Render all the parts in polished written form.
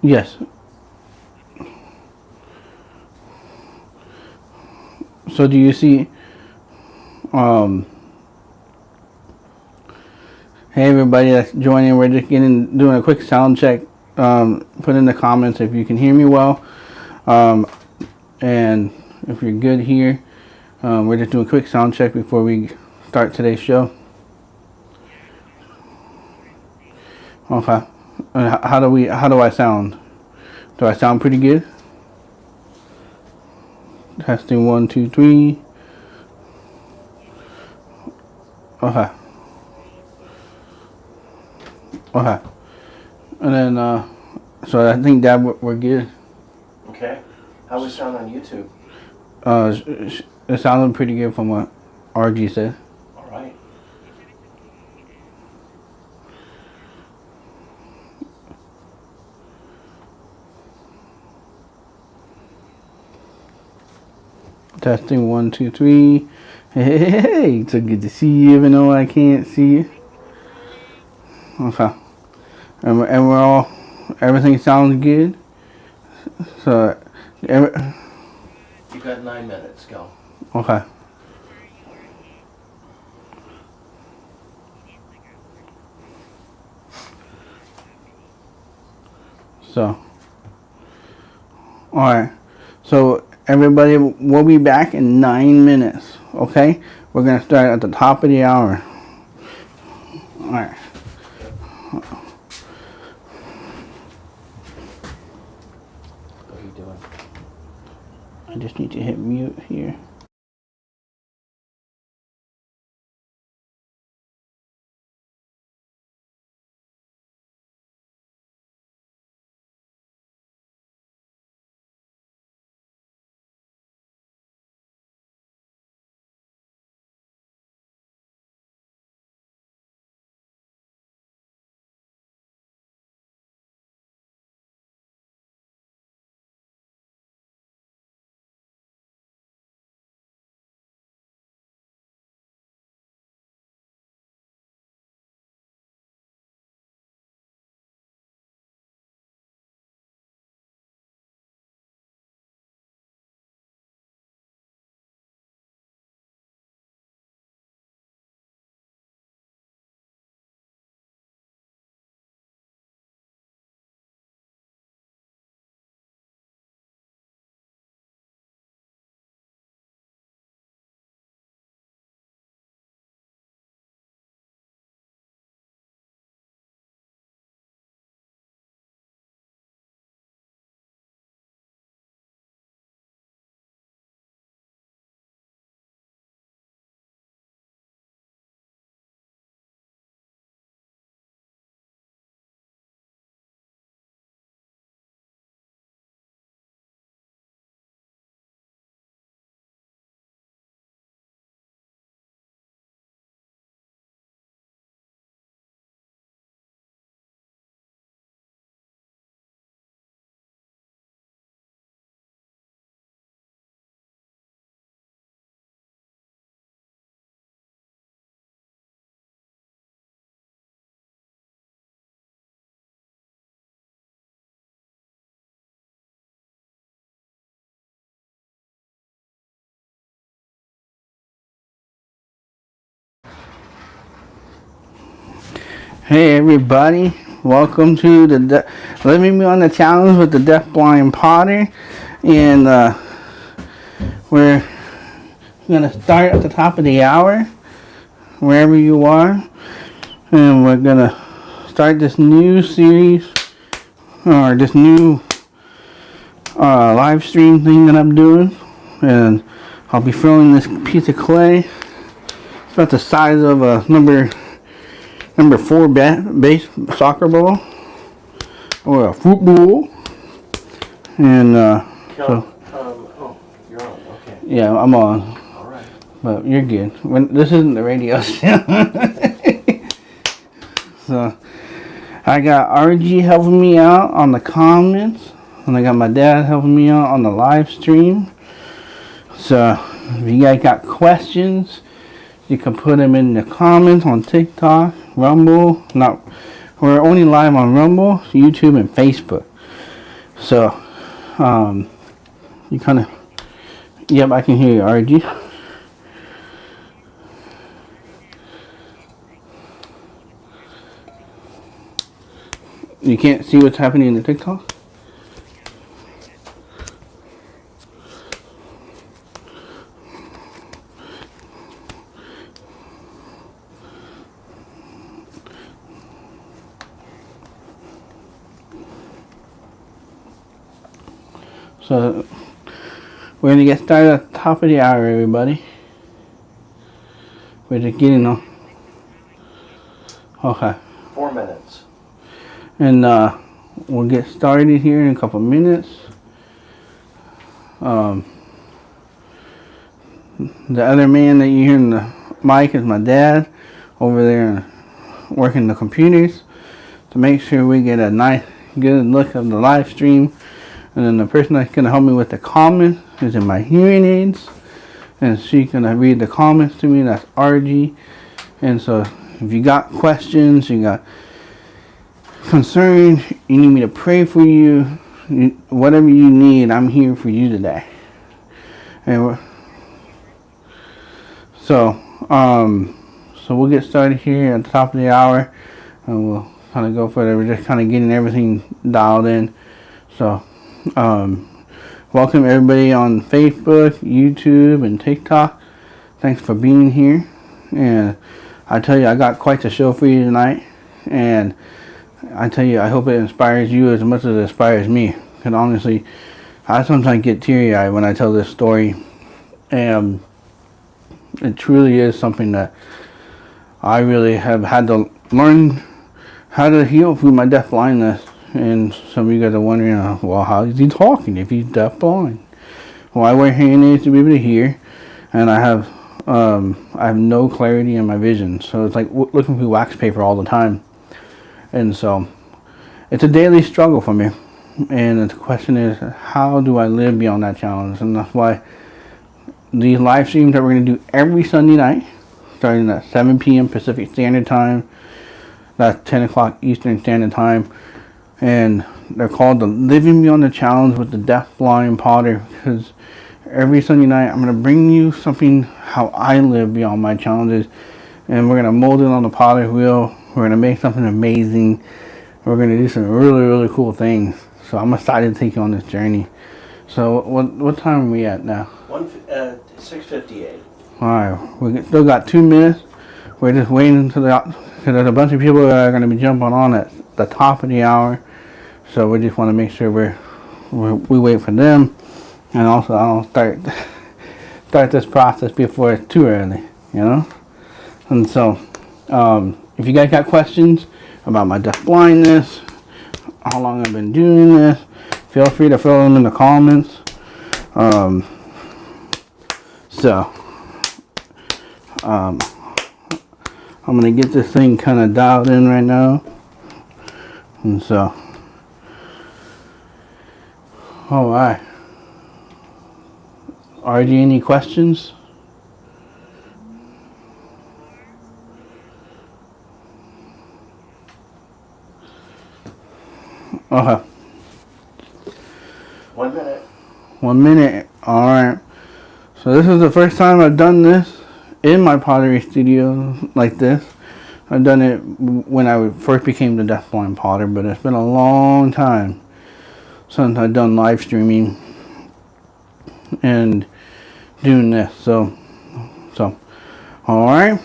Yes. So do you see? Hey everybody that's joining. We're just doing a quick sound check. Put in the comments if you can hear me well, and if you're good here. We're just doing a quick sound check before we start today's show. Okay. How do I sound? Do I sound pretty good? Testing 1, 2, 3. Okay. Okay. And then so I think that we're good. Okay. How we sound on YouTube? It sounded pretty good from what RG said. All right. Testing 1, 2, 3. Hey, it's so good to see you, even though I can't see you. Okay. And we're all, everything sounds good. So, You got 9 minutes. Go. Okay. So, alright. So, everybody, we'll be back in 9 minutes. Okay? We're going to start at the top of the hour. Alright. What are you doing? I just need to hit mute here. Hey everybody, welcome to the Living Me on the Challenge with the DeafBlind Potter, and we're gonna start at the top of the hour, wherever you are, and we're gonna start this new series, or this new live stream thing that I'm doing, and I'll be filling this piece of clay. It's about the size of a number 4 base soccer ball or a football, and oh, you're on. Okay. yeah, I'm on. All right. But you're good. This isn't the radio still. So I got RG helping me out on the comments, and I got my dad helping me out on the live stream. So if you guys got questions, you can put them in the comments on TikTok, Rumble. We're only live on Rumble, YouTube, and Facebook. So, you kind of, yep, I can hear you, RG. You can't see what's happening in the TikTok? So, we're going to get started at the top of the hour, everybody. We're just getting on. Okay. 4 minutes. And we'll get started here in a couple minutes. The other man that you hear in the mic is my dad over there working the computers to make sure we get a nice, good look of the live stream. And then the person that's going to help me with the comments is in my hearing aids. And she's going to read the comments to me. That's RG. And so if you got questions, you got concern, you need me to pray for you, whatever you need, I'm here for you today. And so we'll get started here at the top of the hour, and we'll kind of go further. We're just kind of getting everything dialed in. So welcome everybody on Facebook, YouTube, and TikTok. Thanks for being here. And I tell you, I got quite the show for you tonight. And I tell you, I hope it inspires you as much as it inspires me. Because honestly, I sometimes get teary-eyed when I tell this story. And it truly is something that I really have had to learn how to heal through my deafblindness. And some of you guys are wondering, well, how is he talking if he's deafblind? Well, I wear hearing aids to be able to hear. And I have no clarity in my vision. So it's like looking through wax paper all the time. And so it's a daily struggle for me. And the question is, how do I live beyond that challenge? And that's why these live streams that we're going to do every Sunday night, starting at 7 p.m. Pacific Standard Time, that's 10 o'clock Eastern Standard Time. And they're called the Living Beyond the Challenge with the DeafBlind Potter. Because every Sunday night, I'm going to bring you something how I live beyond my challenges. And we're going to mold it on the potter wheel. We're going to make something amazing. We're going to do some really, really cool things. So I'm excited to take you on this journey. So what time are we at now? 6:58. Alright, we still got 2 minutes. We're just waiting until because there's a bunch of people that are going to be jumping on at the top of the hour. So we just want to make sure we wait for them. And also I don't start this process before it's too early, you know? And so if you guys got questions about my deafblindness, how long I've been doing this, feel free to fill them in the comments. I'm going to get this thing kind of dialed in right now. And so, alright. RG, any questions? Okay. 1 minute. 1 minute. Alright. So this is the first time I've done this in my pottery studio like this. I've done it when I first became the DeafBlind Potter, but it's been a long time since I've done live streaming and doing this. So alright.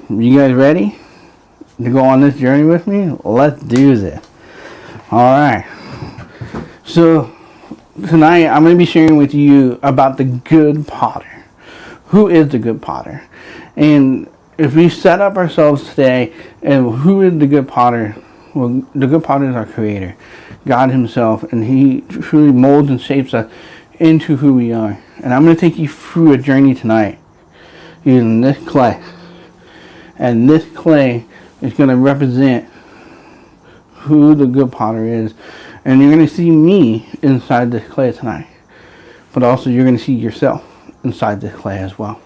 You guys ready to go on this journey with me? Let's do this. Alright. So tonight I'm going to be sharing with you about the good potter. Who is the good potter? And if we set up ourselves today, and who is the good potter? Well, the good potter is our creator, God himself, and he truly molds and shapes us into who we are. And I'm going to take you through a journey tonight using this clay. And this clay is going to represent who the good potter is. And you're going to see me inside this clay tonight. But also you're going to see yourself inside this clay as well.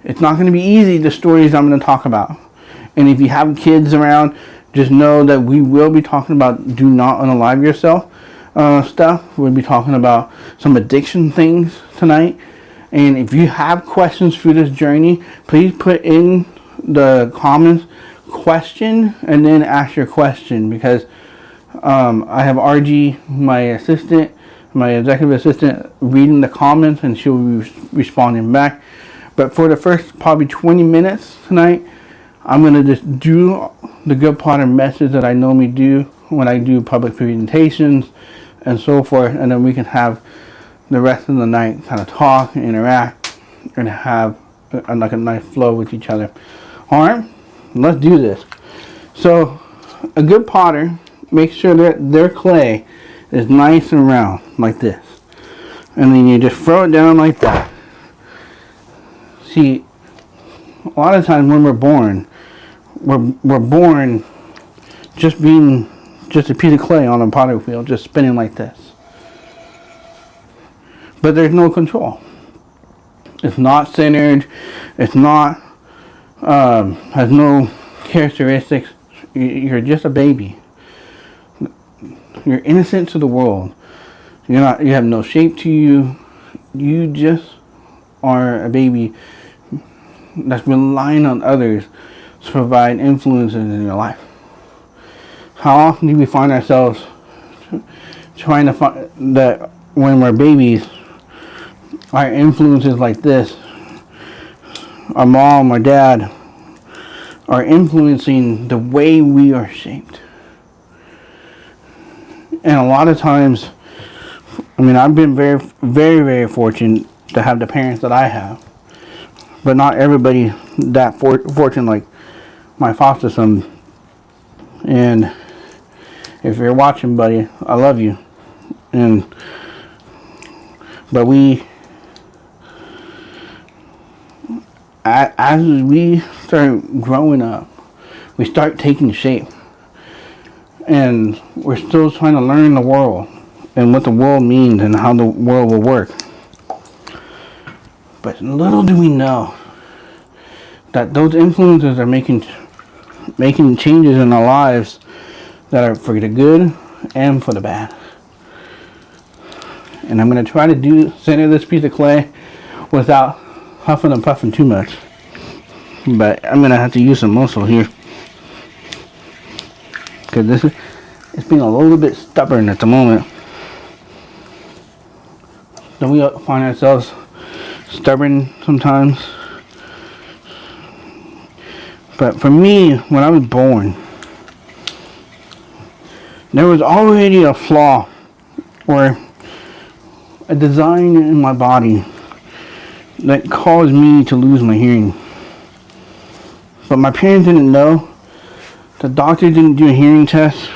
It's not going to be easy, the stories I'm going to talk about. And if you have kids around, just know that we will be talking about Do Not Unalive Yourself. stuff. We'll be talking about some addiction things tonight. And if you have questions through this journey, please put in the comments question and then ask your question, because I have RG, my assistant, my executive assistant, reading the comments, and she'll be responding back. But for the first probably 20 minutes tonight, I'm going to just do the good Potter message that I normally do when I do public presentations and so forth, and then we can have the rest of the night kind of talk, interact, and have like a nice flow with each other. Alright, let's do this. So, a good potter makes sure that their clay is nice and round, like this. And then you just throw it down like that. See, a lot of times when we're born just being just a piece of clay on a pottery wheel, just spinning like this. But there's no control. It's not centered. It's not, has no characteristics. You're just a baby. You're innocent to the world. You have no shape to you. You just are a baby that's relying on others to provide influences in your life. How often do we find ourselves trying to find that when we're babies, our influences like this, our mom, our dad, are influencing the way we are shaped. And a lot of times, I mean, I've been very, very, very fortunate to have the parents that I have. But not everybody that fortunate like my foster son. And if you're watching, buddy, I love you. But as we start growing up, we start taking shape. And we're still trying to learn the world and what the world means and how the world will work. But little do we know that those influences are making changes in our lives that are for the good and for the bad. And I'm going to try to center this piece of clay without huffing and puffing too much. But I'm going to have to use some muscle here, because it's being a little bit stubborn at the moment. Don't we find ourselves stubborn sometimes? But for me, when I was born, there was already a flaw or a design in my body that caused me to lose my hearing. But my parents didn't know. The doctor didn't do a hearing test.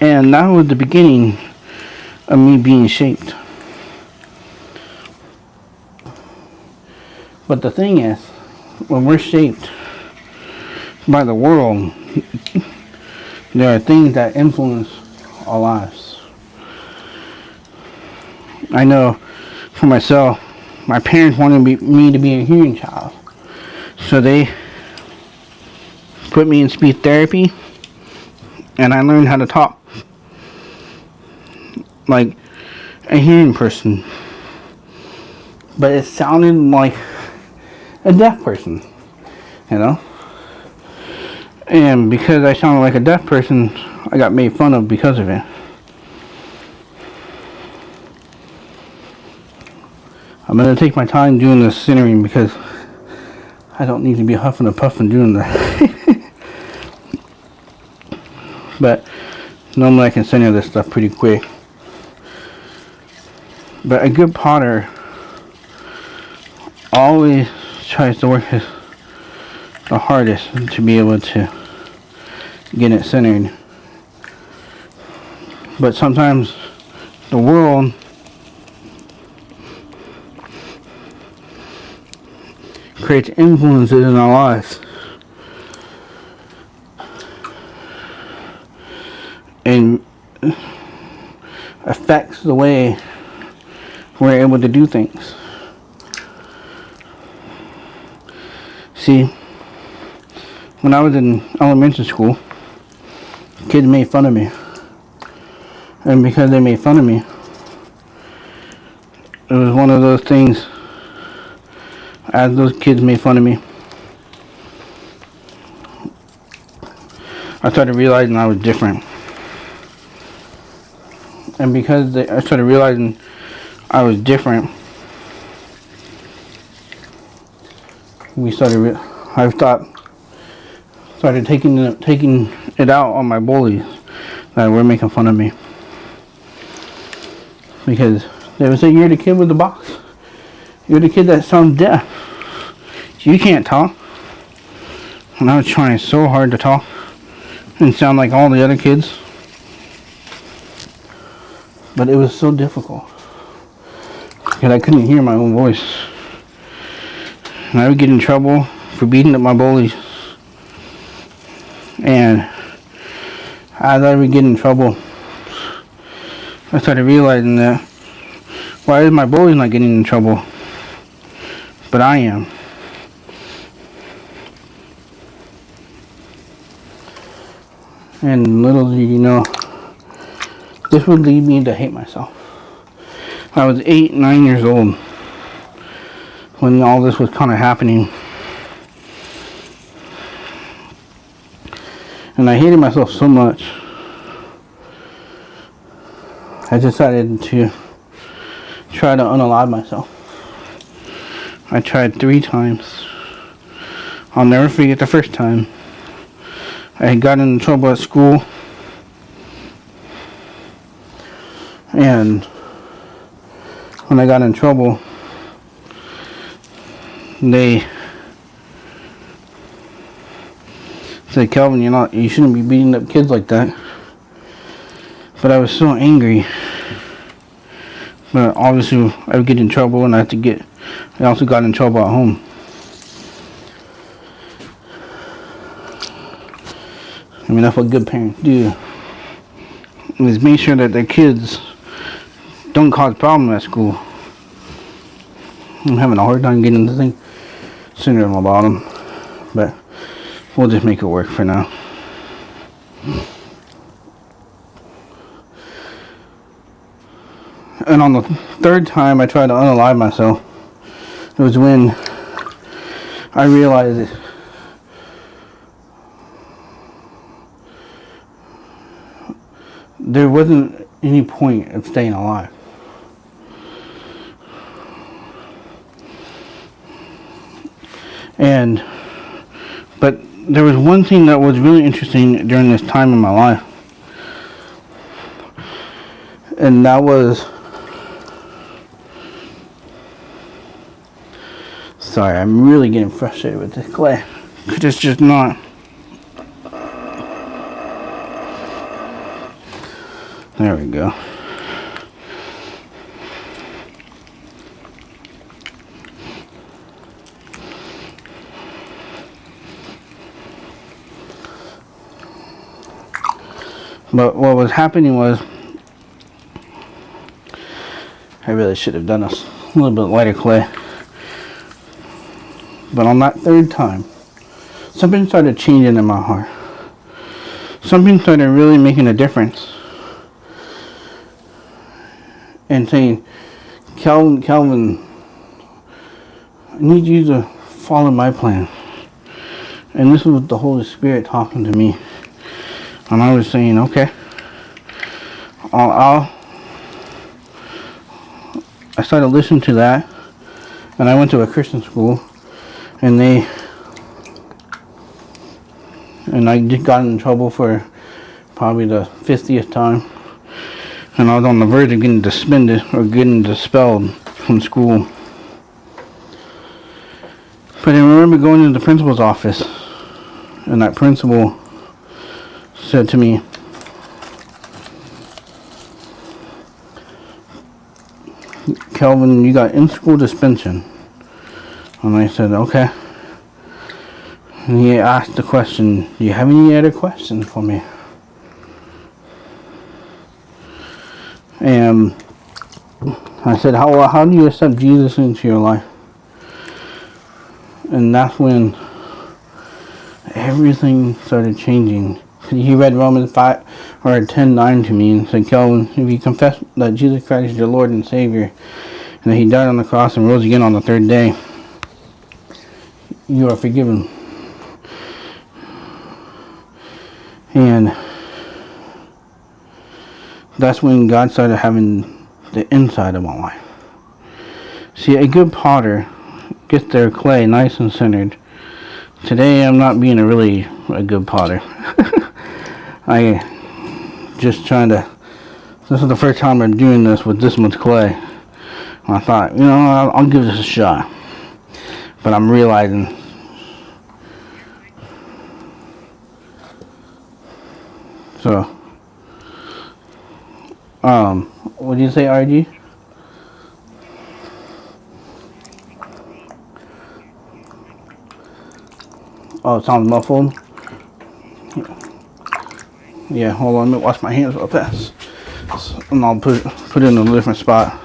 And that was the beginning of me being shaped. But the thing is, when we're shaped by the world, there are things that influence our lives. I know for myself, my parents wanted me to be a hearing child. So they put me in speech therapy, and I learned how to talk like a hearing person. But it sounded like a deaf person, you know? And because I sounded like a deaf person, I got made fun of because of it. I'm going to take my time doing this centering because I don't need to be huffing and puffing doing that. But normally I can center this stuff pretty quick. But a good potter always tries to work the hardest to be able to get it centered. But sometimes the world creates influences in our lives, and affects the way we're able to do things. See, when I was in elementary school, kids made fun of me And because they made fun of me, it was one of those things, as those kids made fun of me, I started realizing I was different. And because I started realizing I was different, started taking it out on my bullies that were making fun of me. Because they would say, "You're the kid with the box. You're the kid that sounds deaf. You can't talk." And I was trying so hard to talk and sound like all the other kids. But it was so difficult. Because I couldn't hear my own voice. And I would get in trouble for beating up my bullies. And as I would get in trouble, I started realizing that, why is my bully not getting in trouble? But I am. And little did you know, this would lead me to hate myself. I was 8, 9 years old when all this was kind of happening. And I hated myself so much, I decided to try to unalive myself. I tried 3 times. I'll never forget the first time. I had gotten in trouble at school, and when I got in trouble, they said, "Calvin, you shouldn't be beating up kids like that." But I was so angry. But obviously I would get in trouble, and I also got in trouble at home. I mean, that's what good parents do, is make sure that their kids don't cause problems at school. I'm having a hard time getting the thing centered on my bottom, but we'll just make it work for now. And on the 3rd time I tried to unalive myself, it was when I realized that there wasn't any point of staying alive. But there was one thing that was really interesting during this time in my life. And that was, sorry, I'm really getting frustrated with this clay, because it's just not. There we go. But what was happening was, I really should have done a little bit lighter clay. But on that 3rd time, something started changing in my heart. Something started really making a difference. And saying, Calvin, I need you to follow my plan. And this was the Holy Spirit talking to me. And I was saying, okay, I started listening to that. And I went to a Christian school. And I just got in trouble for probably the 50th time. And I was on the verge of getting suspended or getting expelled from school. But I remember going into the principal's office, and that principal said to me, "Calvin, you got in-school suspension." And I said, "Okay." And he asked the question, "Do you have any other questions for me?" And I said, how do you accept Jesus into your life? And that's when everything started changing. He read Romans or 10:9 to me, and said, Kelvin, if you confess that Jesus Christ is your Lord and Savior, and that He died on the cross and rose again on the third day, you are forgiven. And that's when God started having the inside of my life. See, a good potter gets their clay nice and centered. Today I'm not being a good potter. I just trying to, this is the first time I'm doing this with this much clay. And I thought, I'll give this a shot. But I'm realizing, so, what did you say, RG? Oh, it sounds muffled. Yeah, hold on, let me wash my hands real fast. And I'll put it in a different spot.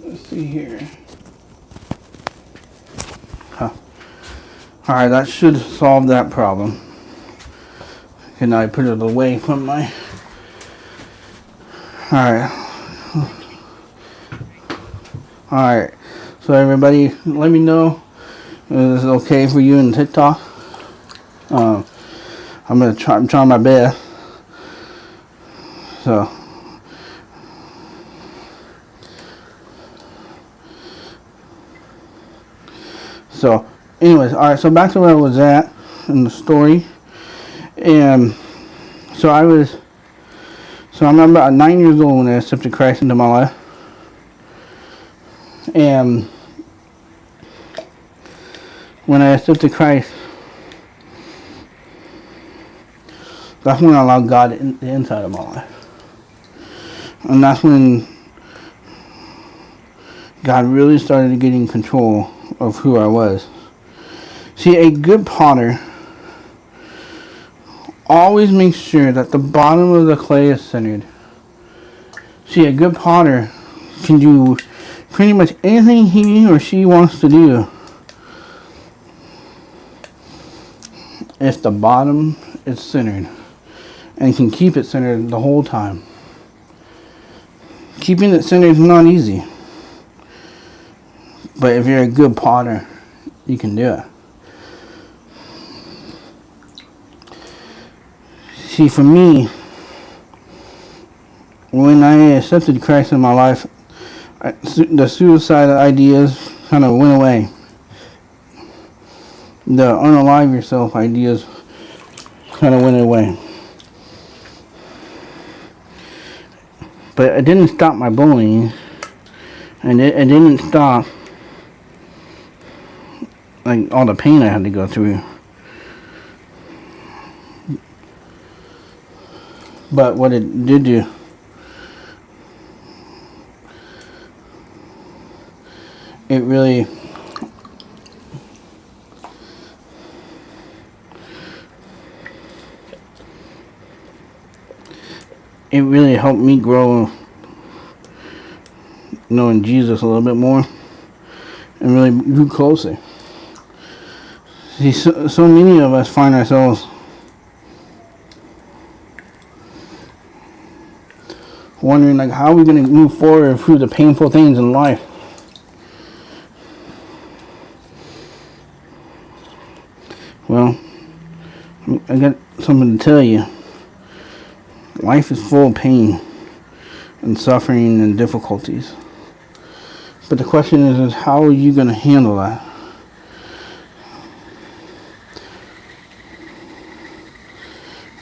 Let's see here. Alright, that should solve that problem. And I put it away from my... Alright. So everybody, let me know if this is okay for you in TikTok. I'm trying my best. So anyways, alright, so back to where I was at in the story. And so I remember at 9 years old when I accepted Christ into my life. And when I accepted Christ, that's when I allowed God in the inside of my life. And that's when God really started getting control of who I was. See, a good potter always makes sure that the bottom of the clay is centered. See, a good potter can do pretty much anything he or she wants to do if the bottom is centered, and can keep it centered the whole time. Keeping it centered is not easy, but if you're a good potter, you can do it. See, for me, when I accepted Christ in my life, the suicidal ideas kind of went away. The unalive yourself ideas kind of went away. But it didn't stop my bullying, and it didn't stop like all the pain I had to go through. But what it did do, it really helped me grow, knowing Jesus a little bit more, and really grew closer. See, so many of us find ourselves wondering, like, how are we going to move forward through the painful things in life? Well, I got something to tell you. Life is full of pain and suffering and difficulties. But the question is how are you going to handle that?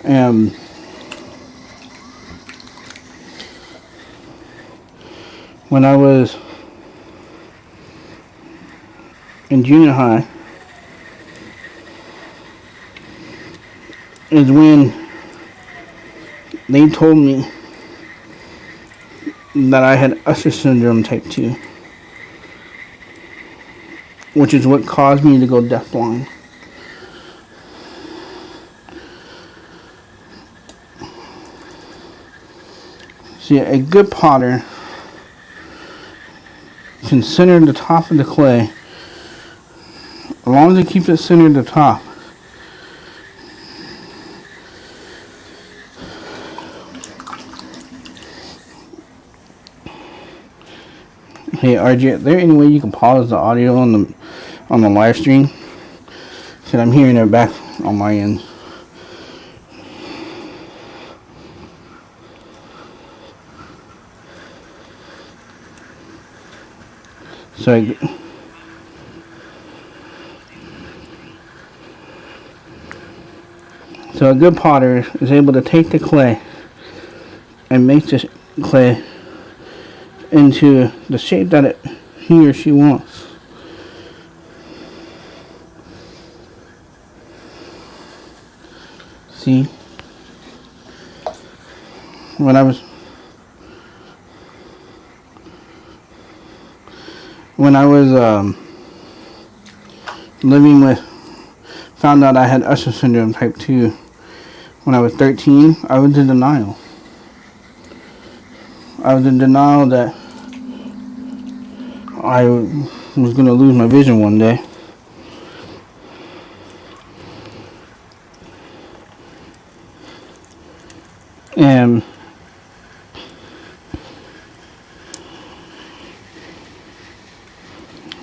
And when I was in junior high is when they told me that I had Usher syndrome type 2, which is what caused me to go deafblind. See, a good potter can center the top of the clay. As long as it keeps it centered at the top. Hey RJ, is there any way you can pause the audio on the live stream? Because I'm hearing it back on my end. So a good potter is able to take the clay and make the clay into the shape that he or she wants. See? When I was found out I had Usher syndrome type 2 when I was 13, I was in denial. I was in denial that I was going to lose my vision one day. And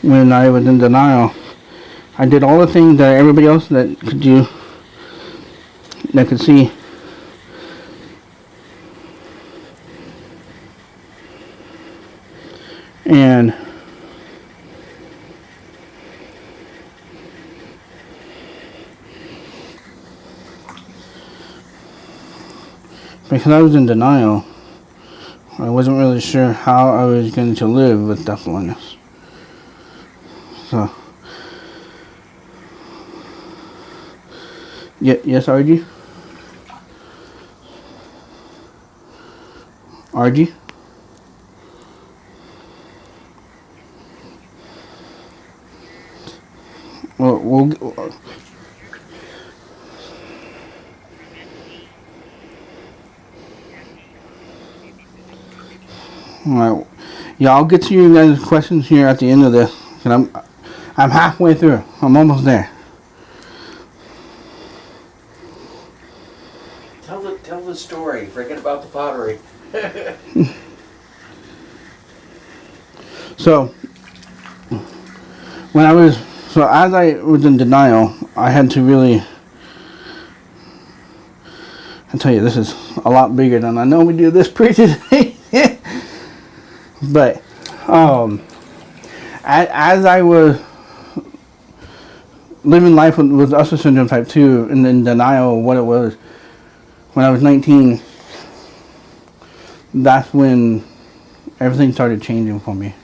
when I was in denial, I did all the things that everybody else that could do, that could see. And because I was in denial, I wasn't really sure how I was going to live with deafblindness. So, yes, RG? RG? We'll Alright, yeah, I'll get to you guys' questions here at the end of this. And I'm halfway through. I'm almost there. Tell the story. Forget about the pottery. So as I was in denial, I had to really. I tell you, this is a lot bigger than I normally do this pre-today. But as I was living life with Usher syndrome type 2 and in denial of what it was, when I was 19, that's when everything started changing for me.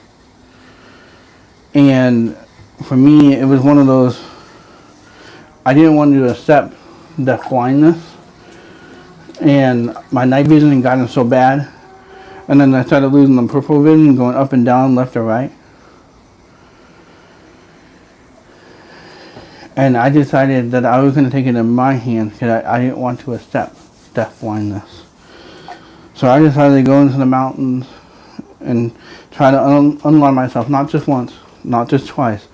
And for me, it was one of those, I didn't want to accept deafblindness, and my night vision had gotten so bad, and then I started losing the peripheral vision, going up and down, left or right. And I decided that I was going to take it in my hands because I didn't want to accept deafblindness. So I decided to go into the mountains and try to unlearn myself, not just once, not just twice,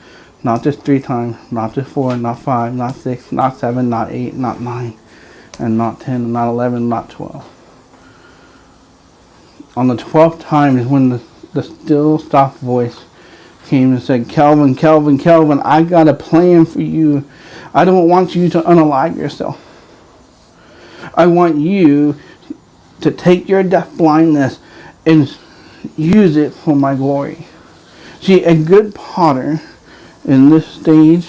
not just 3 times, not just 4, not 5, not 6, not 7, not 8, not 9, and not 10, not 11, not 12. On the 12th time is when the still soft voice came and said, Kelvin, Kelvin, Kelvin, I got a plan for you. I don't want you to unalive yourself. I want you to take your deafblindness and use it for my glory. See, a good potter in this stage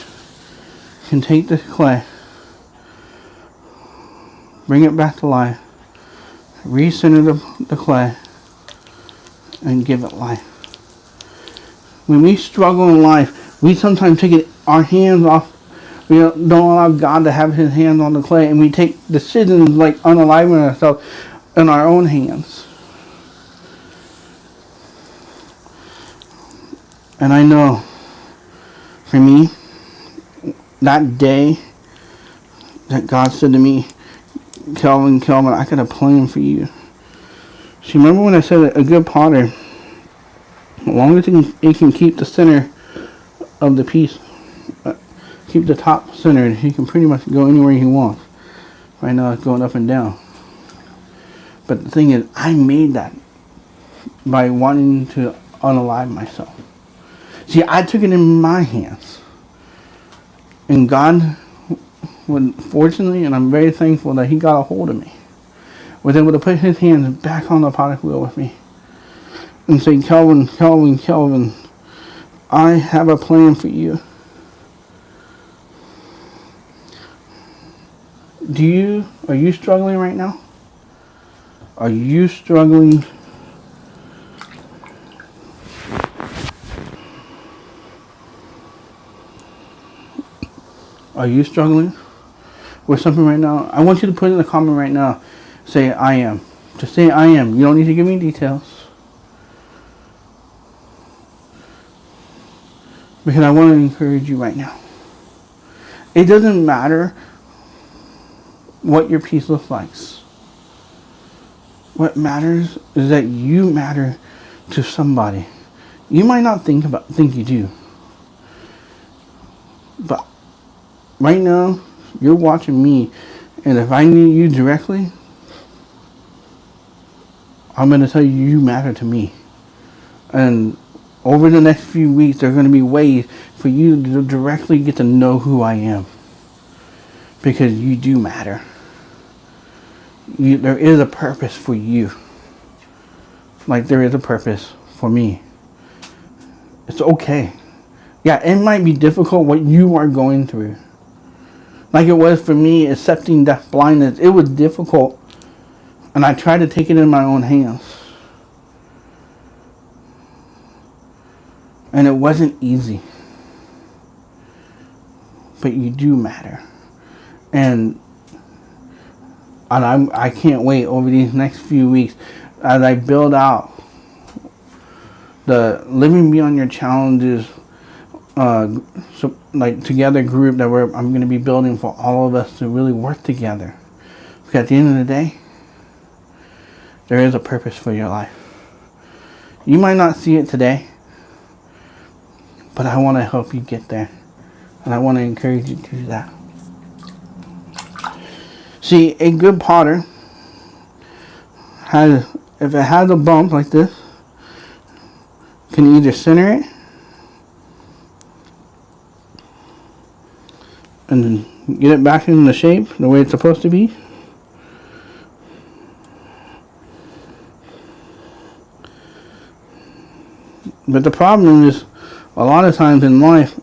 can take this clay, bring it back to life, recenter the clay, and give it life. When we struggle in life, we sometimes take our hands off. We don't allow God to have his hands on the clay, and we take decisions like unaliving ourselves in our own hands. And I know, for me, that day that God said to me, Kelvin, I got a plan for you. See, remember when I said a good potter, as long as it can keep the center of the piece, keep the top centered, he can pretty much go anywhere he wants. Right now it's going up and down. But the thing is, I made that by wanting to unalive myself. See, I took it in my hands. And God, fortunately, and I'm very thankful that he got a hold of me, was able to put his hands back on the potter's wheel with me and say, Kelvin, I have a plan for you. Are you struggling right now? Are you struggling? Are you struggling with something right now? I want you to put in the comment right now. Say, I am. Just say, I am. You don't need to give me details. Because I want to encourage you right now. It doesn't matter what your piece looks like. What matters is that you matter to somebody. You might not think you do. But right now, you're watching me, and if I knew you directly, I'm going to tell you, you matter to me. And over the next few weeks, there are going to be ways for you to directly get to know who I am. Because you do matter. There is a purpose for you. Like there is a purpose for me. It's okay. Yeah, it might be difficult what you are going through. Like it was for me accepting deafblindness. It was difficult. And I tried to take it in my own hands. And it wasn't easy. But you do matter. And I can't wait over these next few weeks as I build out the Living Beyond Your Challenges together group that I'm going to be building for all of us to really work together. Because at the end of the day, there is a purpose for your life. You might not see it today, but I want to help you get there. And I want to encourage you to do that. See, a good potter if it has a bump like this, can either center it and then get it back in the shape the way it's supposed to be, but the problem is a lot of times in life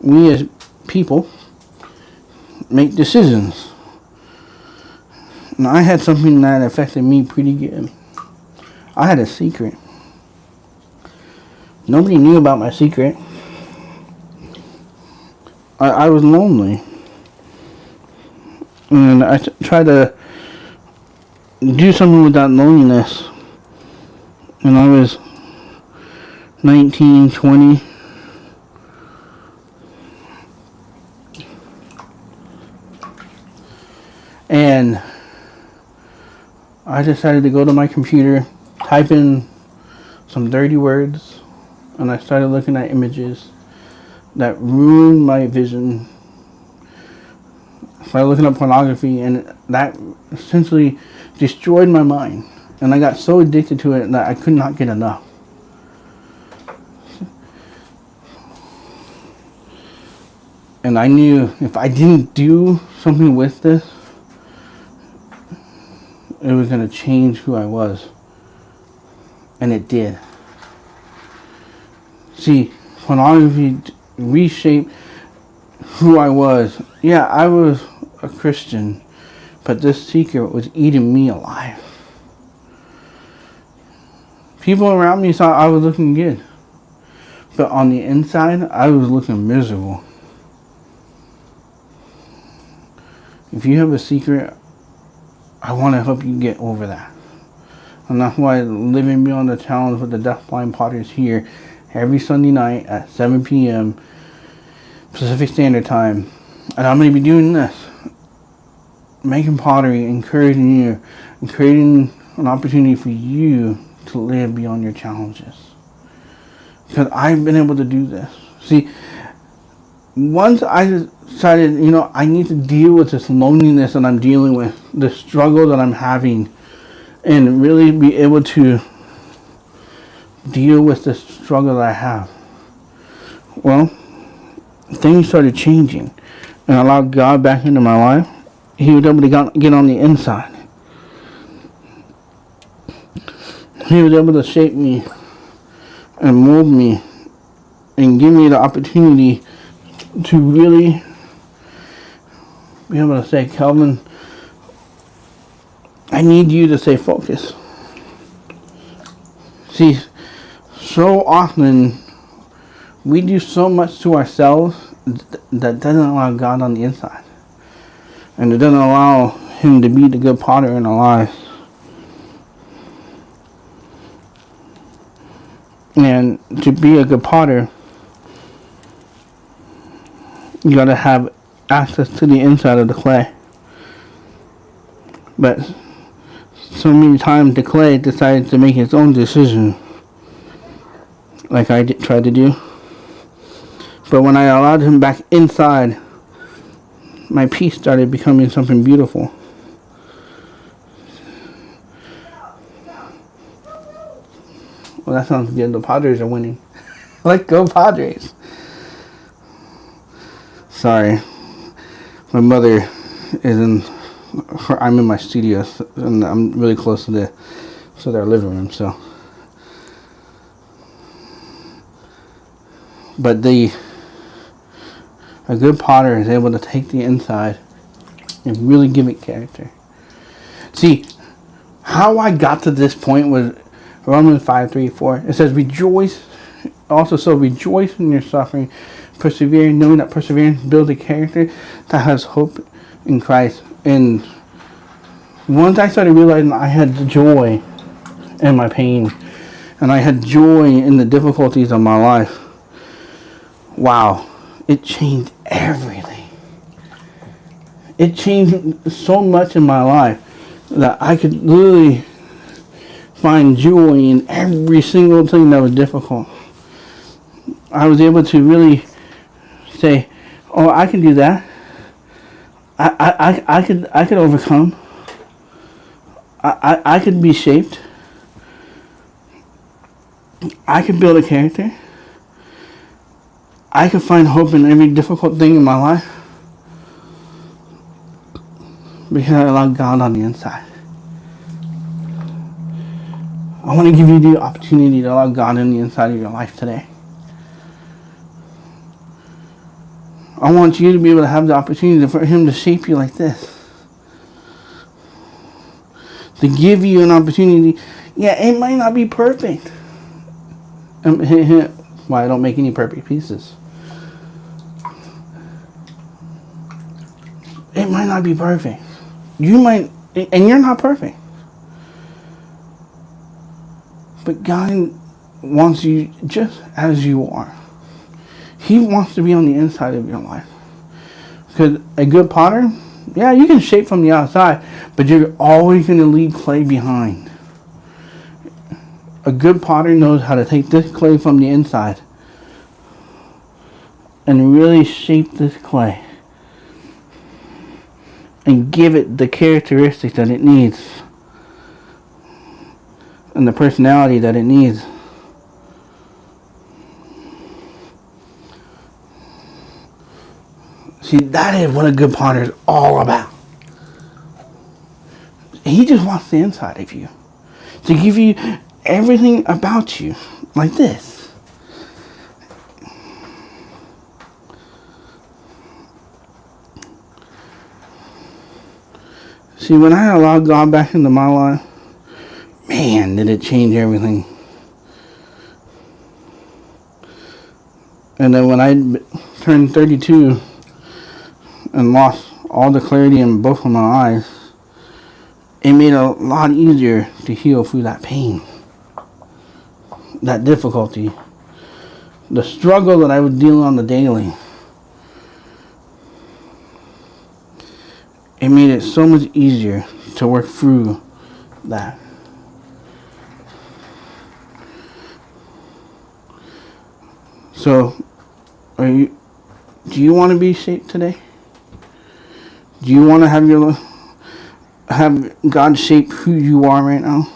we as people make decisions. And I had something that affected me pretty good. I had a secret. Nobody knew about my secret. I was lonely. And I tried to do something with that loneliness. And I was 19, 20. And I decided to go to my computer, type in some dirty words, and I started looking at images that ruined my vision. I started looking at pornography, and that essentially destroyed my mind. And I got so addicted to it that I could not get enough. And I knew if I didn't do something with this, it was going to change who I was. And it did. See, pornography reshaped who I was. Yeah, I was a Christian, but this secret was eating me alive. People around me thought I was looking good, but on the inside, I was looking miserable. If you have a secret, I want to help you get over that. And that's why Living Beyond the Challenge with the DeafBlind Potter is here. every Sunday night at 7 p.m. Pacific Standard Time. And I'm going to be doing this. Making pottery, encouraging you, and creating an opportunity for you to live beyond your challenges. Because I've been able to do this. See, once I decided, I need to deal with this loneliness that I'm dealing with, the struggle that I'm having, and really be able to deal with this struggle that I have. Well, things started changing, and I allowed God back into my life. He was able to get on the inside. He was able to shape me and mold me and give me the opportunity to really be able to say, Calvin, I need you to stay focused. See, so often we do so much to ourselves that doesn't allow God on the inside. And it doesn't allow Him to be the good potter in our lives. And to be a good potter, you gotta have access to the inside of the clay. But so many times the clay decides to make its own decision, like I tried to do. But when I allowed him back inside, my piece started becoming something beautiful. Well, that sounds good. The Padres are winning. Let's go Padres. Sorry. My mother is I'm in my studio, and I'm really close to their living room, so. But a good potter is able to take the inside and really give it character. See, how I got to this point was Romans 5:3-4. It says, rejoice, also so rejoice in your suffering, persevere, knowing that perseverance builds a character that has hope in Christ. And once I started realizing I had joy in my pain, and I had joy in the difficulties of my life, wow, it changed everything. It changed so much in my life that I could literally find joy in every single thing that was difficult. I was able to really say, oh, I can do that. I could overcome. I could be shaped. I could build a character. I could find hope in every difficult thing in my life because I allowed God on the inside. I want to give you the opportunity to allow God on the inside of your life today. I want you to be able to have the opportunity for Him to shape you like this. To give you an opportunity. Yeah, it might not be perfect. Why I don't make any perfect pieces. It might not be perfect. You might, and you're not perfect. But God wants you just as you are. He wants to be on the inside of your life. Because a good potter, yeah, you can shape from the outside, but you're always going to leave clay behind. A good potter knows how to take this clay from the inside and really shape this clay and give it the characteristics that it needs and the personality that it needs. See, that is what a good potter is all about. He just wants the inside of you. To give you everything about you. Like this. See, when I allowed God back into my life, man, did it change everything. And then when I turned 32 and lost all the clarity in both of my eyes, it made it a lot easier to heal through that pain, that difficulty. the struggle that I would deal on the daily. It made it so much easier to work through that. So, do you want to be shaped today? Do you want to have God shape who you are right now?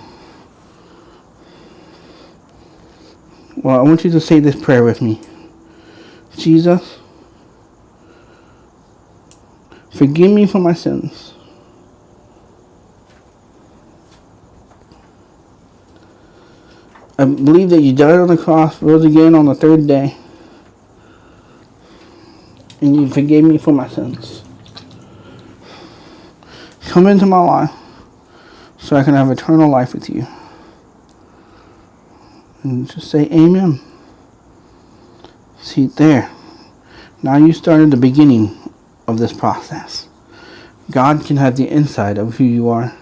Well, I want you to say this prayer with me. Jesus, forgive me for my sins. I believe that you died on the cross, rose again on the third day, and you forgave me for my sins. Come into my life so I can have eternal life with you. And just say amen. See, there. Now you started the beginning of this process. God can have the inside of who you are,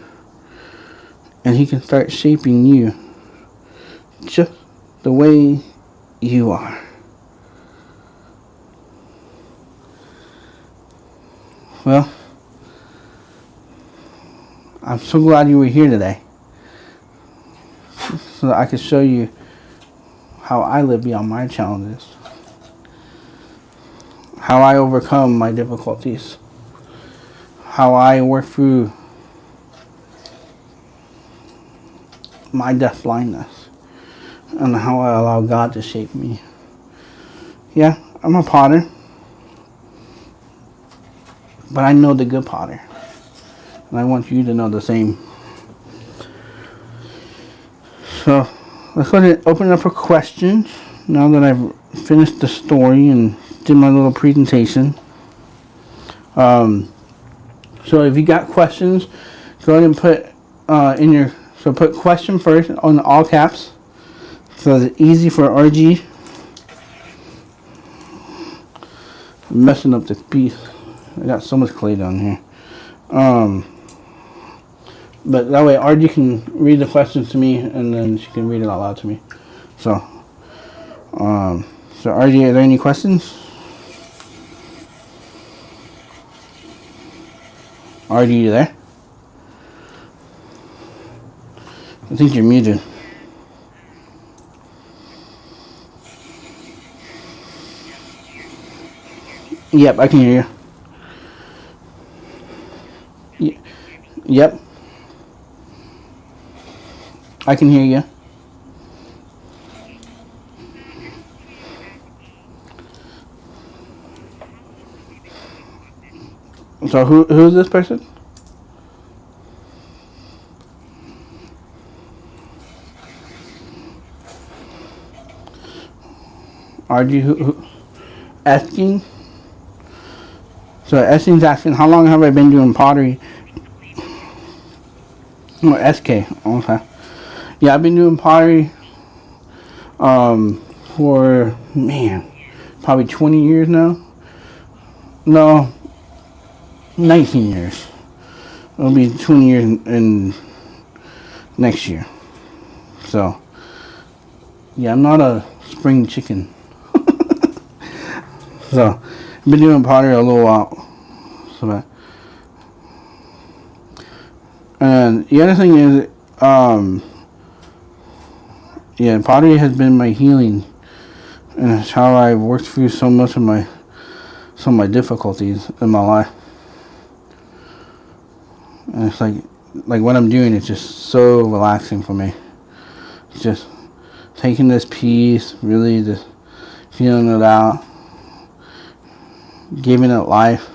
and He can start shaping you just the way you are. Well, I'm so glad you were here today, so that I could show you how I live beyond my challenges, how I overcome my difficulties, how I work through my deafblindness, and how I allow God to shape me. Yeah, I'm a potter, but I know the good potter, and I want you to know the same. So, let's go ahead and open it up for questions now that I've finished the story and did my little presentation. So if you got questions, go ahead and put put question first on all caps, so it's easy for RG. I'm messing up this piece. I got so much clay down here. But that way RG can read the questions to me, and then she can read it out loud to me. So RG, are there any questions? RG, you there? I think you're muted. Yep, I can hear you. Yep. I can hear you. So who is this person? RG, who asking? So Essing's asking, how long have I been doing pottery? Oh, SK, okay. Yeah, I've been doing pottery for, probably 20 years now. No, 19 years. It'll be 20 years in next year. So, yeah, I'm not a spring chicken. So, I've been doing pottery a little while. So, and the other thing is, yeah, pottery has been my healing, and it's how I've worked through so much of my difficulties in my life. And it's like what I'm doing is just so relaxing for me. It's just taking this piece, really just feeling it out, giving it life.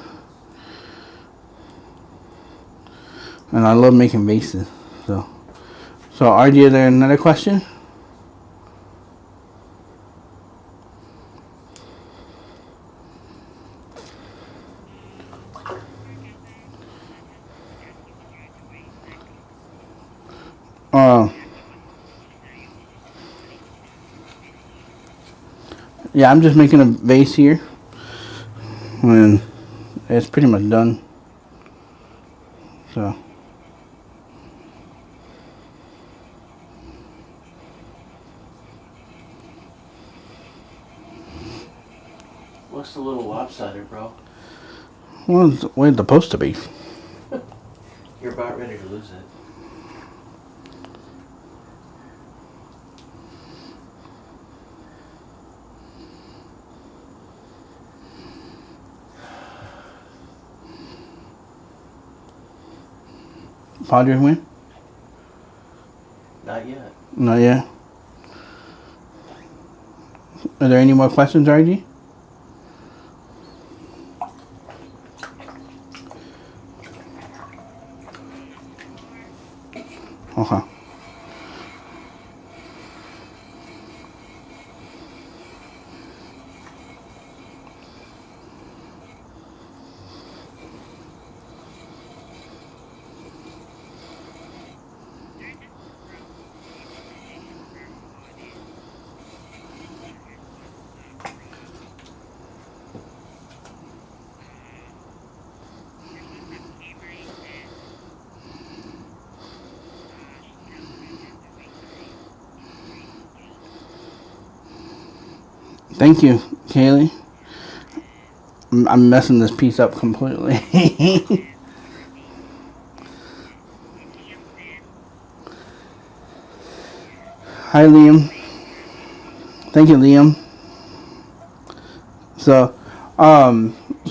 And I love making vases. So RD, is there another question? Yeah, I'm just making a vase here, and it's pretty much done. So, looks a little lopsided, bro. Well, it's the way it's supposed to be. You're about ready to lose it. Padres win? Not yet. Not yet. Are there any more questions, RG? Okay. Thank you, Kaylee. I'm messing this piece up completely. Hi, Liam. Thank you, Liam. So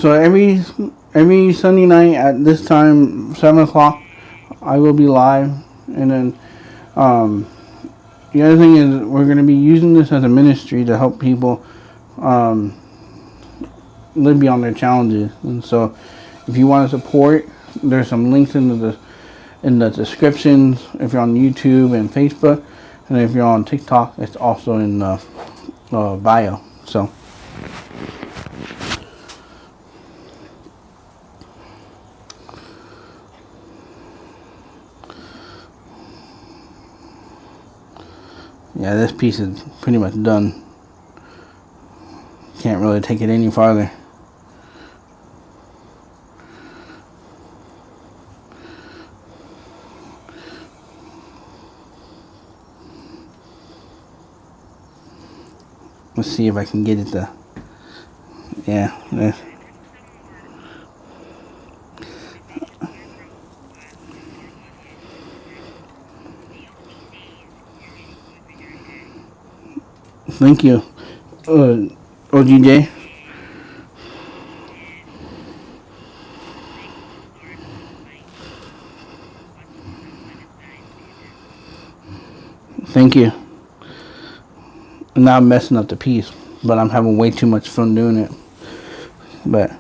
every Sunday night at this time, 7 o'clock, I will be live, and then the other thing is we're going to be using this as a ministry to help people live beyond their challenges. And so if you want to support, there's some links in the descriptions if you're on YouTube and Facebook, and if you're on TikTok, it's also in the bio. So yeah, this piece is pretty much done. Can't really take it any farther. Let's see if I can get it to, yeah. Thank you, OGJ. Thank you. Now I'm messing up the piece, but I'm having way too much fun doing it. But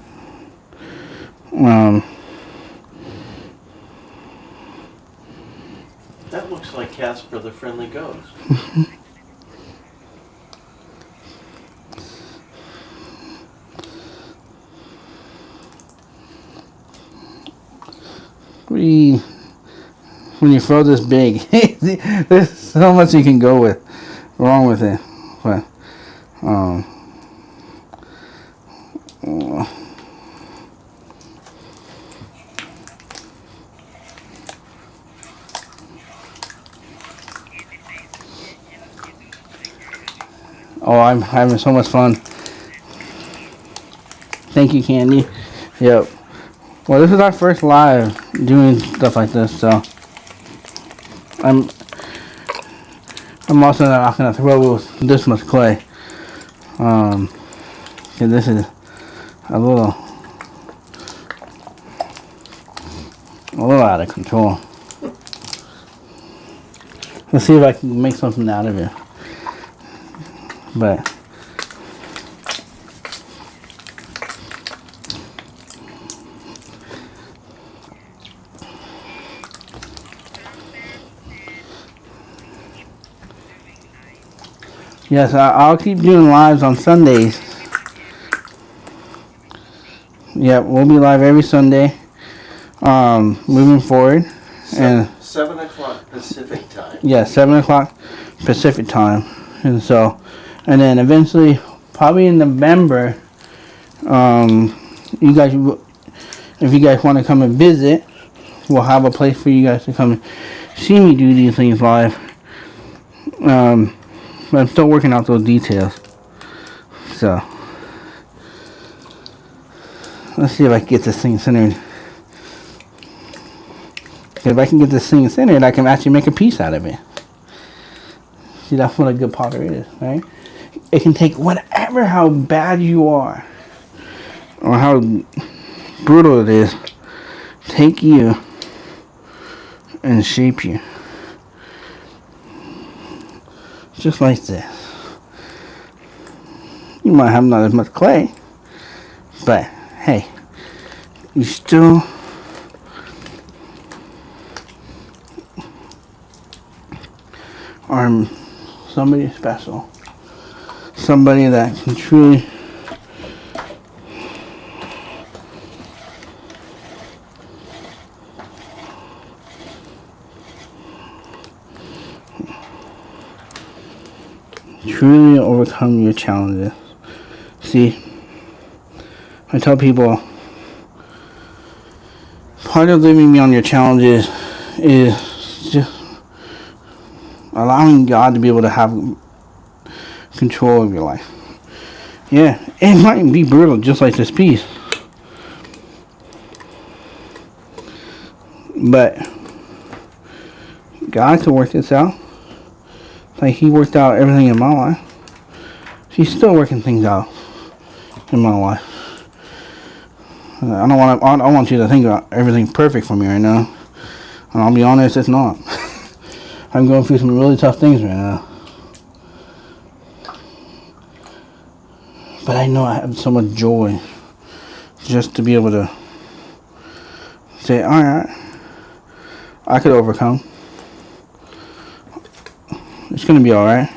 That looks like Casper the Friendly Ghost. when you throw this big, there's so much you can go wrong with it. But oh, I'm having so much fun. Thank you, Candy. Yep. Well, this is our first live doing stuff like this, so I'm also not gonna throw this much clay. 'Cause this is a little out of control. Let's see if I can make something out of it. But yes, I'll keep doing lives on Sundays. Yeah, we'll be live every Sunday, moving forward. And 7 o'clock Pacific time. yeah, 7 o'clock Pacific time. And so, and then eventually, probably in November, you guys, if you guys want to come and visit, we'll have a place for you guys to come and see me do these things live. But I'm still working out those details. So, Let's see if I can get this thing centered. If I can get this thing centered, I can actually make a piece out of it. See, that's what a good potter is, right? It can take whatever, how bad you are, or how brutal it is, take you and shape you. Just like this. You might have not as much clay, but hey, you still are somebody special. Somebody that can truly overcome your challenges. See, I tell people, part of living beyond your challenges is just allowing God to be able to have control of your life. Yeah, it might be brutal, just like this piece, but God can work this out. Like He worked out everything in my life. He's still working things out in my life. I don't want you to think about everything perfect for me right now. And I'll be honest, it's not. I'm going through some really tough things right now. But I know I have so much joy just to be able to say, alright, I could overcome. It's going to be alright.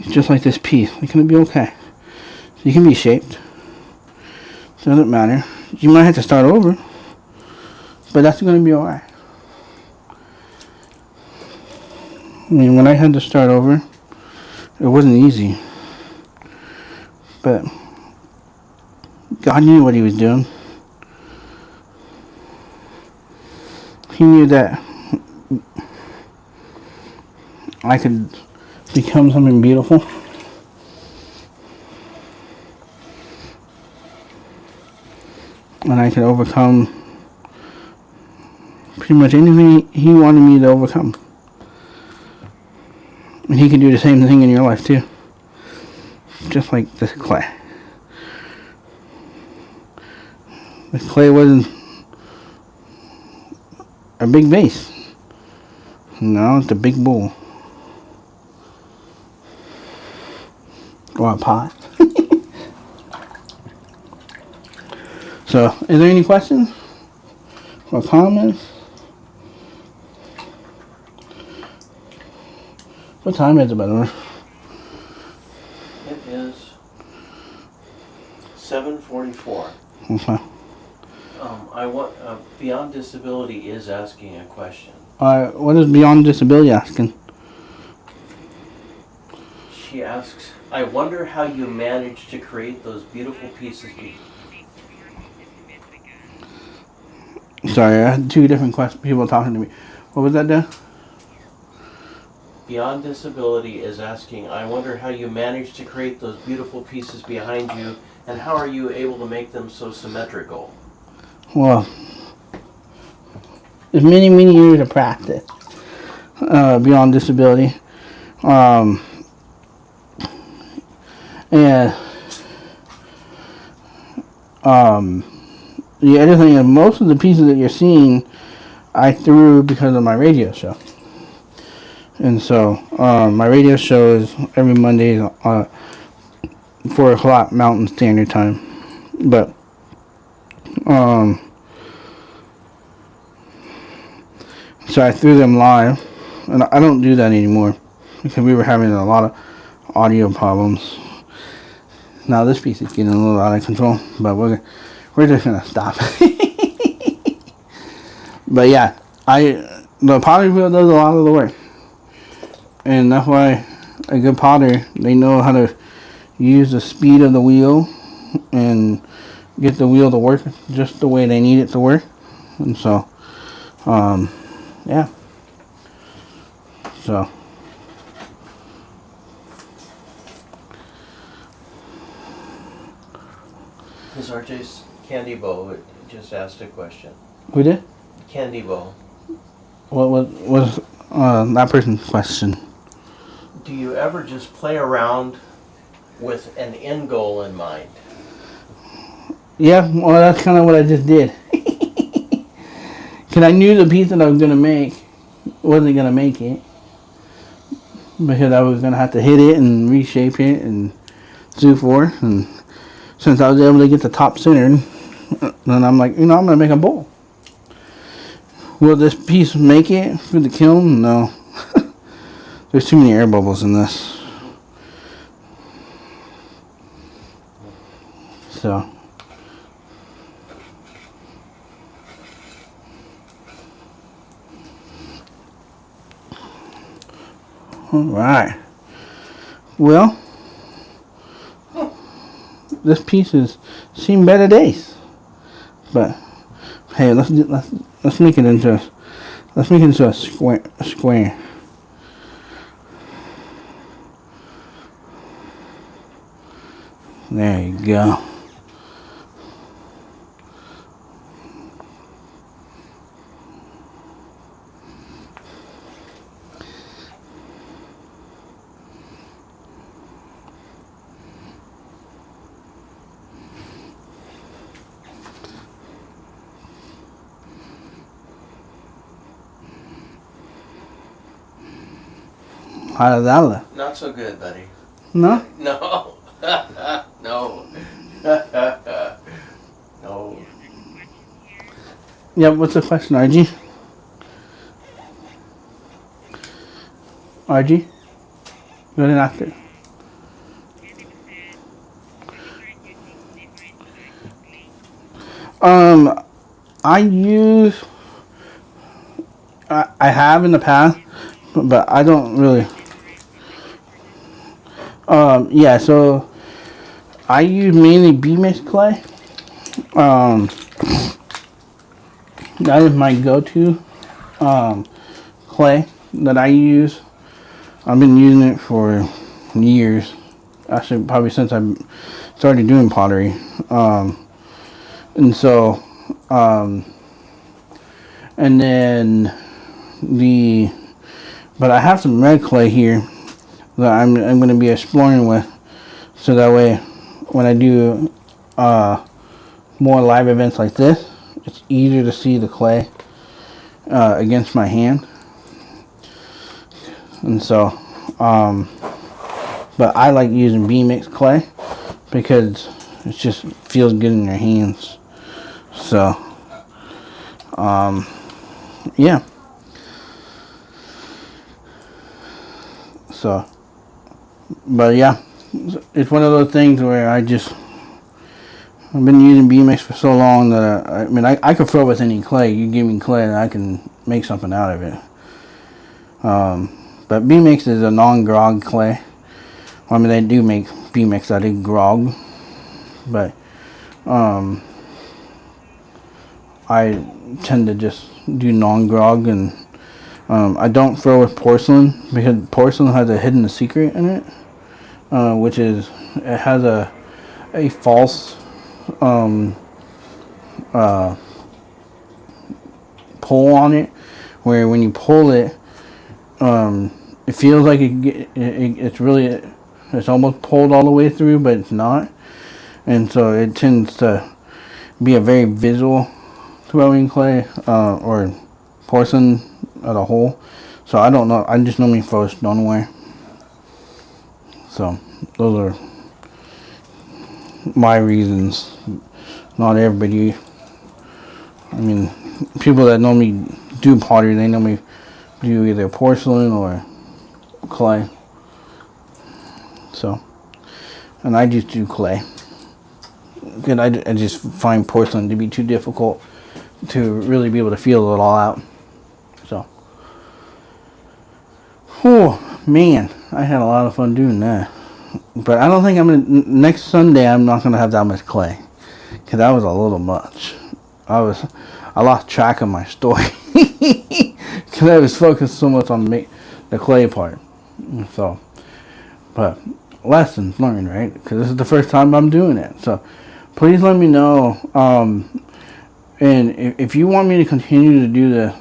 Just like this piece, it's going to be okay. You can be shaped. Doesn't matter. You might have to start over, but that's going to be alright. I mean, when I had to start over, it wasn't easy. But God knew what He was doing. He knew that I could become something beautiful. And I could overcome pretty much anything He wanted me to overcome. And He can do the same thing in your life too. Just like this clay. The clay wasn't a big vase. No, it's a big bowl. Or a pot. So, is there any questions or comments? What time is it, by the way? It is 7:44. Okay. I want Beyond Disability is asking a question. What is Beyond Disability asking? She asks, I wonder how you managed to create those beautiful pieces. Sorry, I had two different people talking to me. What was that, Dan? Beyond Disability is asking, I wonder how you managed to create those beautiful pieces behind you, and how are you able to make them so symmetrical? Well, there's many, many years of practice beyond disability. And the other thing is, most of the pieces that you're seeing, I threw because of my radio show. And so, my radio show is every Monday, 4 o'clock Mountain Standard Time. But, so I threw them live, and I don't do that anymore because we were having a lot of audio problems. Now this piece is getting a little out of control, but we're just gonna stop. But yeah, the pottery wheel does a lot of the work, and that's why a good potter, they know how to use the speed of the wheel and get the wheel to work just the way they need it to work. And so, yeah. So, His RJ's Candy Bow just asked a question. Who did? Candy Bow. What was that person's question? Do you ever just play around with an end goal in mind? Yeah, well, that's kind of what I just did. Because I knew the piece that I was going to make wasn't going to make it. Because I was going to have to hit it and reshape it and so forth. And since I was able to get the top centered, then I'm like, I'm going to make a bowl. Will this piece make it through the kiln? No. There's too many air bubbles in this. So. Alright. Well, this piece has seen better days. But hey, let's make it into a square. There you go. How did that look? Not so good, buddy. No? No. No. No. Yeah, what's the question, RG? RG? Go ahead and ask it. I have in the past, but I don't really. Yeah, so I use mainly B-mix clay. That is my go-to clay that I use. I've been using it for years. Actually, probably since I started doing pottery. And so, and then but I have some red clay here that I'm going to be exploring with, so that way when I do more live events like this, it's easier to see the clay against my hand. And so, but I like using B-mix clay because it just feels good in your hands. So, yeah. So, but yeah, it's one of those things where I've been using B-mix for so long that I could throw with any clay. You give me clay and I can make something out of it. But B-mix is a non-grog clay. Well, I mean, they do make B-mix that is grog, but I tend to just do non-grog, and I don't throw with porcelain because porcelain has a hidden secret in it, which is it has a false pull on it, where when you pull it, it feels like it's almost pulled all the way through, but it's not, and so it tends to be a very visual throwing clay, or porcelain as a whole. So I don't know. I just normally throw stoneware. So those are my reasons. Not everybody. I mean, people that normally do pottery, they normally do either porcelain or clay. So, and I just do clay. Because I just find porcelain to be too difficult to really be able to feel it all out. So, oh man, I had a lot of fun doing that. But I don't think next Sunday I'm not gonna have that much clay, because that was a little much. I lost track of my story because I was focused so much on the clay part. So, but lessons learned, right? Because this is the first time I'm doing it. So, please let me know. And if you want me to continue to do this,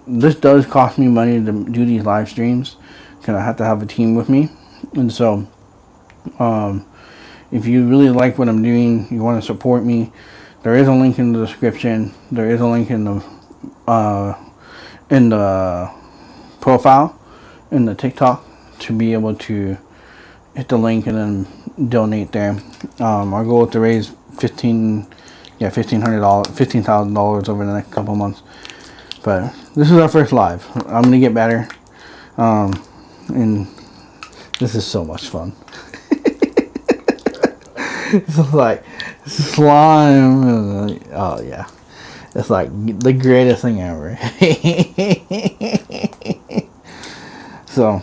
this does cost me money to do these live streams, because I have to have a team with me. And so, if you really like what I'm doing, you want to support me, there is a link in the description. There is a link in the profile in the TikTok to be able to hit the link and then donate there. Our goal is to raise $15,000 over the next couple months. But this is our first live. I'm gonna get better, and this is so much fun. It's like slime. Oh yeah, it's like the greatest thing ever. So,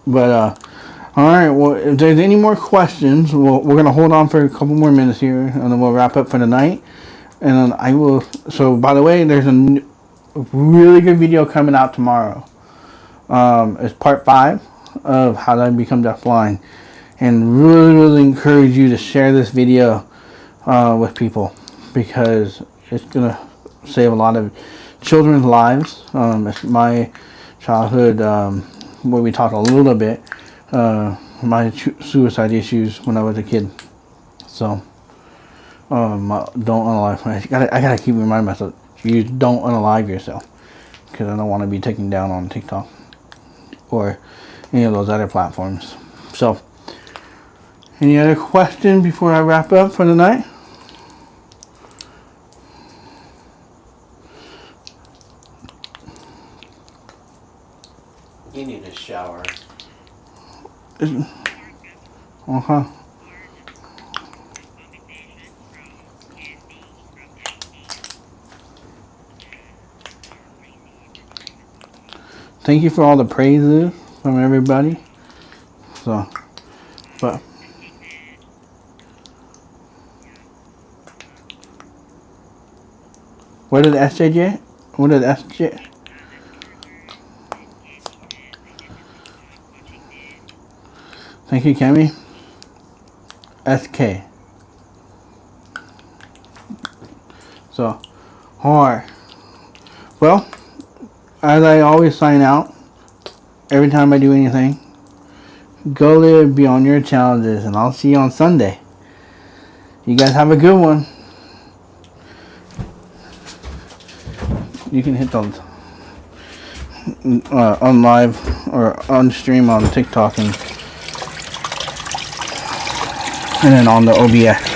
but all right. Well, if there's any more questions, we're gonna hold on for a couple more minutes here, and then we'll wrap up for the night. And then I will. So, by the way, there's a really good video coming out tomorrow. It's part 5 of how to become deafblind, and really encourage you to share this video with people, because it's gonna save a lot of children's lives. It's my childhood, where we talked a little bit, my suicide issues when I was a kid. So, don't unalive. I gotta keep reminding myself, you don't unalive yourself, because I don't want to be taken down on TikTok or any of those other platforms. So, any other questions before I wrap up for the night? You need a shower. Uh-huh. Thank you for all the praises from everybody. So, but where did SJJ? What did SJ? Thank you, Kemi. SK. So, alright. Well, as I always sign out, every time I do anything, go live beyond your challenges, and I'll see you on Sunday. You guys have a good one. You can hit those on live or on stream on TikTok and then on the OBS.